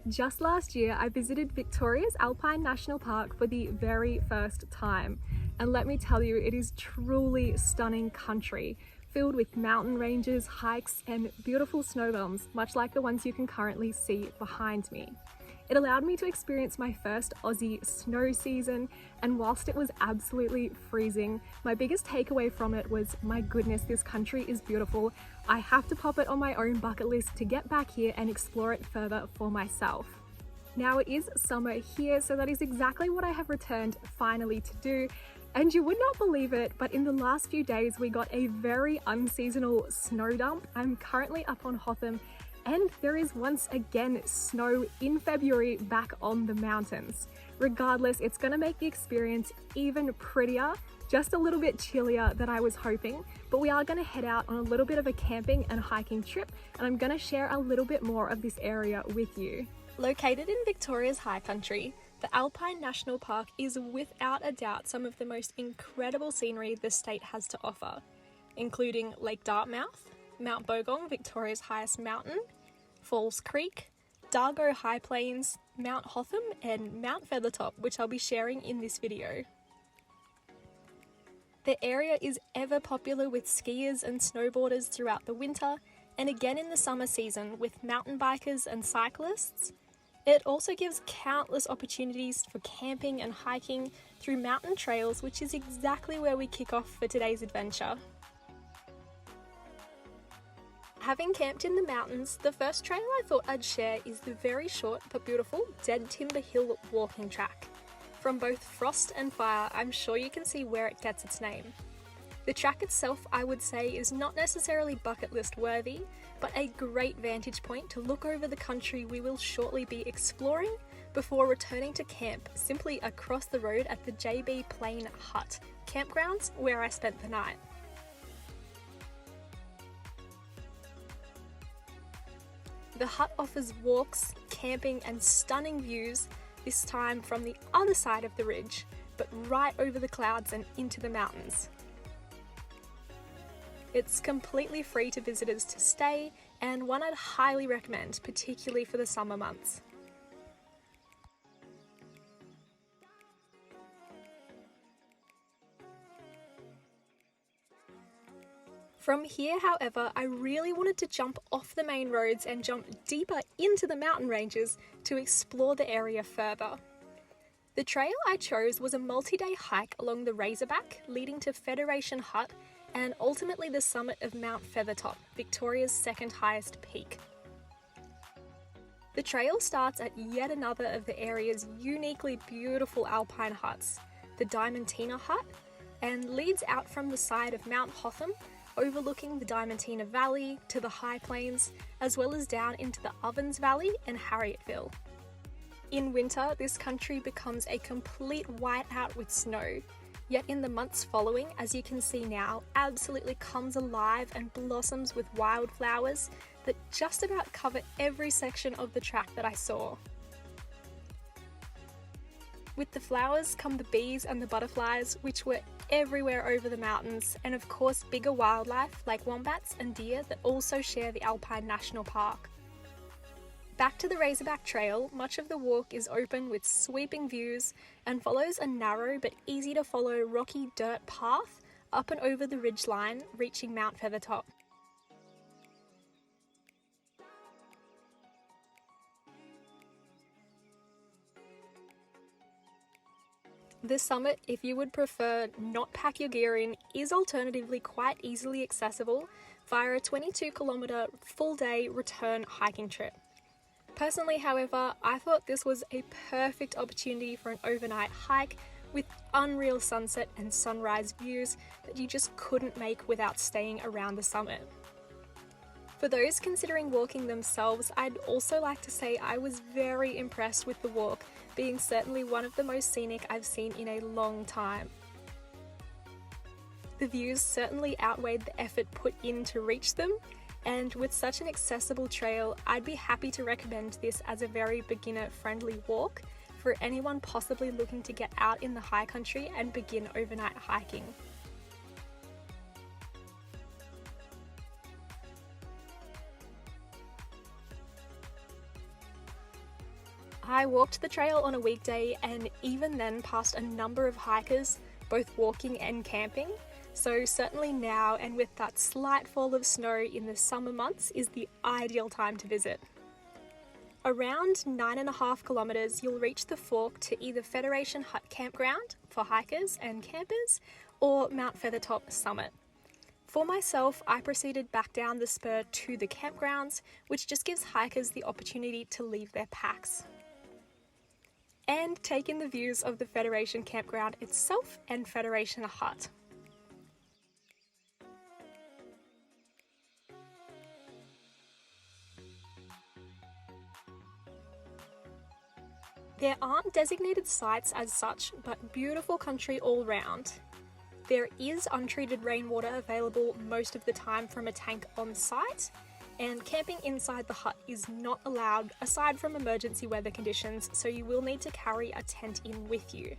Just last year, I visited Victoria's Alpine National Park for the very first time. And let me tell you, it is truly stunning country, filled with mountain ranges, hikes, and beautiful snow bums, much like the ones you can currently see behind me. It allowed me to experience my first Aussie snow season, and whilst it was absolutely freezing, my biggest takeaway from it was, my goodness, this country is beautiful. I have to pop it on my own bucket list to get back here and explore it further for myself. Now it is summer here, so that is exactly what I have returned finally to do. And you would not believe it, but in the last few days we got a very unseasonal snow dump. I'm currently up on Hotham, and there is once again snow in February back on the mountains. Regardless, it's going to make the experience even prettier, just a little bit chillier than I was hoping, but we are going to head out on a little bit of a camping and hiking trip, and I'm going to share a little bit more of this area with you. Located in Victoria's high country, the Alpine National Park is without a doubt some of the most incredible scenery the state has to offer, including Lake Dartmouth, Mount Bogong, Victoria's highest mountain, Falls Creek, Dargo High Plains, Mount Hotham, and Mount Feathertop, which I'll be sharing in this video. The area is ever popular with skiers and snowboarders throughout the winter, and again in the summer season with mountain bikers and cyclists. It also gives countless opportunities for camping and hiking through mountain trails, which is exactly where we kick off for today's adventure. Having camped in the mountains, the first trail I thought I'd share is the very short but beautiful Dead Timber Hill walking track. From both frost and fire, I'm sure you can see where it gets its name. The track itself, I would say, is not necessarily bucket list worthy, but a great vantage point to look over the country we will shortly be exploring before returning to camp simply across the road at the JB Plain Hut campgrounds where I spent the night. The hut offers walks, camping, and stunning views, this time from the other side of the ridge, but right over the clouds and into the mountains. It's completely free to visitors to stay, and one I'd highly recommend, particularly for the summer months. From here, however, I really wanted to jump off the main roads and jump deeper into the mountain ranges to explore the area further. The trail I chose was a multi-day hike along the Razorback, leading to Federation Hut and ultimately the summit of Mount Feathertop, Victoria's second highest peak. The trail starts at yet another of the area's uniquely beautiful alpine huts, the Diamantina Hut, and leads out from the side of Mount Hotham, overlooking the Diamantina Valley to the high plains, as well as down into the Ovens Valley and Harrietville. In winter, this country becomes a complete whiteout with snow, yet in the months following, as you can see now, absolutely comes alive and blossoms with wildflowers that just about cover every section of the track that I saw. With the flowers come the bees and the butterflies, which were everywhere over the mountains, and of course bigger wildlife like wombats and deer that also share the Alpine National Park. Back to the Razorback Trail, much of the walk is open with sweeping views and follows a narrow but easy to follow rocky dirt path up and over the ridgeline, reaching Mount Feathertop. The summit, if you would prefer not pack your gear in, is alternatively quite easily accessible via a 22-kilometre full-day return hiking trip. Personally, however, I thought this was a perfect opportunity for an overnight hike with unreal sunset and sunrise views that you just couldn't make without staying around the summit. For those considering walking themselves, I'd also like to say I was very impressed with the walk, being certainly one of the most scenic I've seen in a long time. The views certainly outweighed the effort put in to reach them, and with such an accessible trail, I'd be happy to recommend this as a very beginner-friendly walk for anyone possibly looking to get out in the high country and begin overnight hiking. I walked the trail on a weekday and even then passed a number of hikers, both walking and camping, so certainly now and with that slight fall of snow in the summer months is the ideal time to visit. Around 9.5 kilometres you'll reach the fork to either Federation Hut Campground for hikers and campers or Mount Feathertop Summit. For myself, I proceeded back down the spur to the campgrounds, which just gives hikers the opportunity to leave their packs and take in the views of the Federation Campground itself and Federation Hut. There aren't designated sites as such, but beautiful country all round. There is untreated rainwater available most of the time from a tank on site, and camping inside the hut is not allowed aside from emergency weather conditions, so you will need to carry a tent in with you.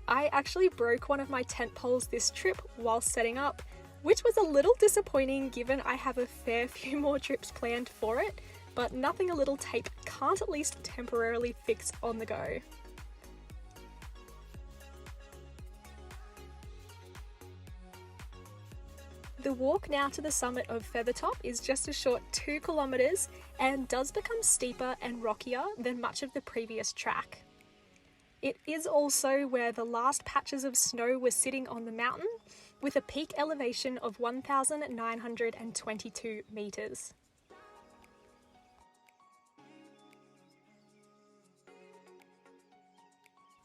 I actually broke one of my tent poles this trip while setting up, which was a little disappointing given I have a fair few more trips planned for it, but nothing a little tape can't at least temporarily fix on the go. The walk now to the summit of Feathertop is just a short 2 kilometres and does become steeper and rockier than much of the previous track. It is also where the last patches of snow were sitting on the mountain, with a peak elevation of 1,922 metres.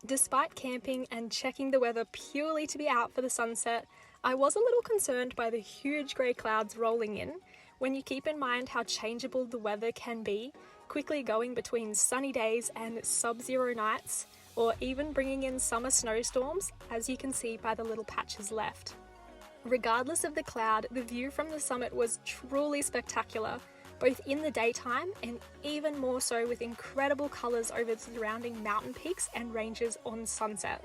Despite camping and checking the weather purely to be out for the sunset, I was a little concerned by the huge grey clouds rolling in when you keep in mind how changeable the weather can be, quickly going between sunny days and sub-zero nights, or even bringing in summer snowstorms, as you can see by the little patches left. Regardless of the cloud, the view from the summit was truly spectacular, both in the daytime and even more so with incredible colours over the surrounding mountain peaks and ranges on sunset.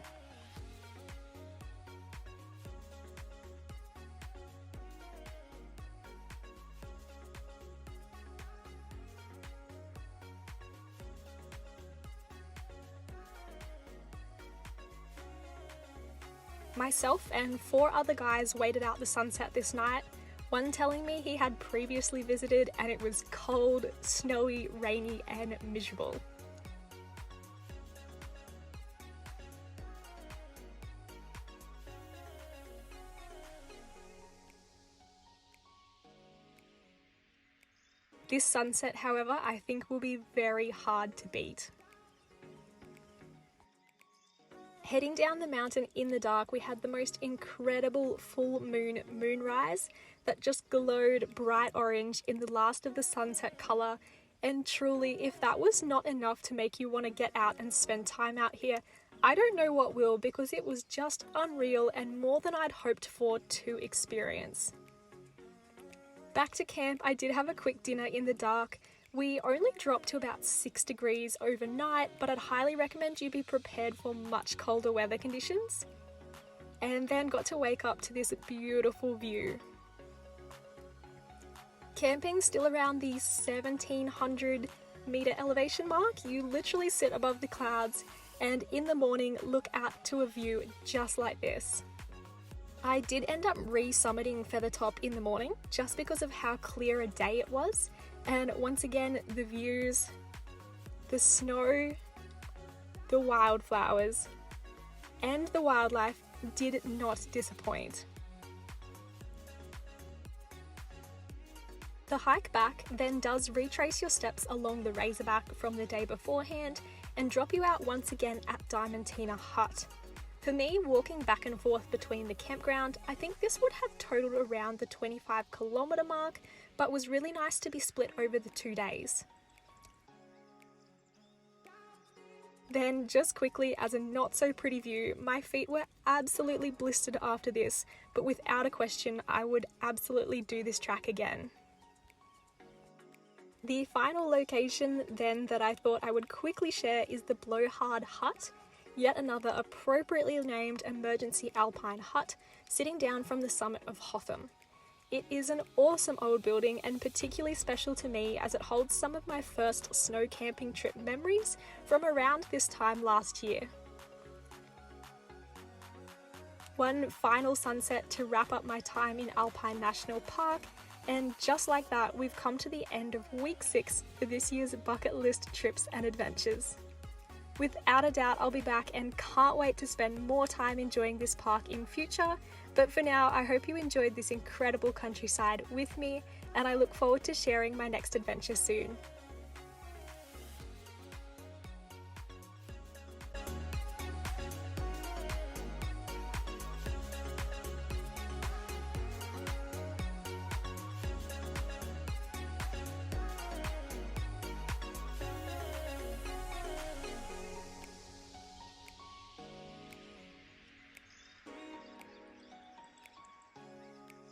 Myself and 4 other guys waited out the sunset this night, one telling me he had previously visited and it was cold, snowy, rainy and miserable. This sunset, however, I think will be very hard to beat. Heading down the mountain in the dark, we had the most incredible full moon moonrise that just glowed bright orange in the last of the sunset colour, and truly, if that was not enough to make you want to get out and spend time out here, I don't know what will, because it was just unreal and more than I'd hoped for to experience. Back to camp, I did have a quick dinner in the dark. We only dropped to about 6 degrees overnight, but I'd highly recommend you be prepared for much colder weather conditions. And then got to wake up to this beautiful view. Camping still around the 1700 metre elevation mark, you literally sit above the clouds and in the morning look out to a view just like this. I did end up re-summiting Feathertop in the morning just because of how clear a day it was. And once again, the views, the snow, the wildflowers, and the wildlife did not disappoint. The hike back then does retrace your steps along the Razorback from the day beforehand and drop you out once again at Diamantina Hut. For me, walking back and forth between the campground, I think this would have totaled around the 25 kilometre mark, but was really nice to be split over the 2 days. Then, just quickly, as a not so pretty view, my feet were absolutely blistered after this, but without a question, I would absolutely do this track again. The final location then that I thought I would quickly share is the Blowhard Hut, yet another appropriately named emergency alpine hut sitting down from the summit of Hotham. It is an awesome old building and particularly special to me as it holds some of my first snow camping trip memories from around this time last year. One final sunset to wrap up my time in Alpine National Park, and just like that, we've come to the end of week 6 for this year's bucket list trips and adventures. Without a doubt, I'll be back and can't wait to spend more time enjoying this park in future, but for now, I hope you enjoyed this incredible countryside with me, and I look forward to sharing my next adventure soon.